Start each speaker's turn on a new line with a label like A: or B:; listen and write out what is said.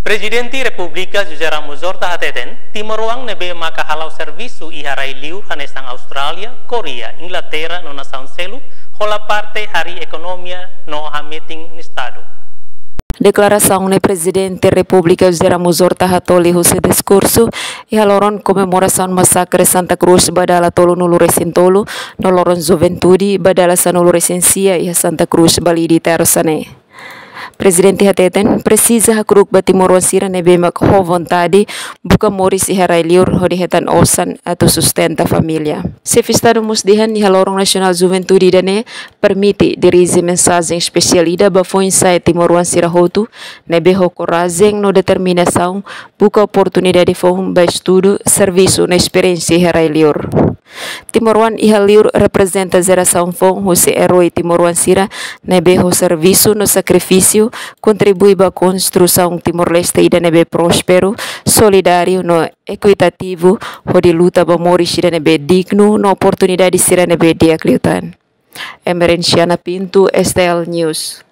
A: Presidenti Republika Jujara Muzorta Hateten, Timor-Wang nebe maka halau servisu iharai liur hanesang Australia, Korea, Inglaterra no nasaun selu, hola parte hari ekonomia no hameting ni Estado.
B: Declaração do Presidente da República Jujara Muzorta Hatoli José discurso e haloron comemoração massacre Santa Cruz badala tolo nulu recintolo no loron juventude badala sanulu recensia e Santa Cruz bali di terosane. Presidente Hateten precisa hakruk Timor sira nebe mak ho vontade buka moris e harai liur ho dihetan osan atau sustenta família. Se festado musdihan e halorong nasional juventude dane permite dirige mensagem especial ida bafon sai Timor sira hotu nebe ho coragem no determinação buka oportunidade fom ba estudo serviço na experiência e harai liur. Timor-Wan iha liur representa geração fom José herói Timor-Wan sira nebe ho serviço no sacrifício contribui para a construção Timor-Leste e nebe próspero, solidário, no equitativo, onde luta para morir nebe digno, no oportunidade de ser nebe diakliutan. Emerenciana Pinto, STL News.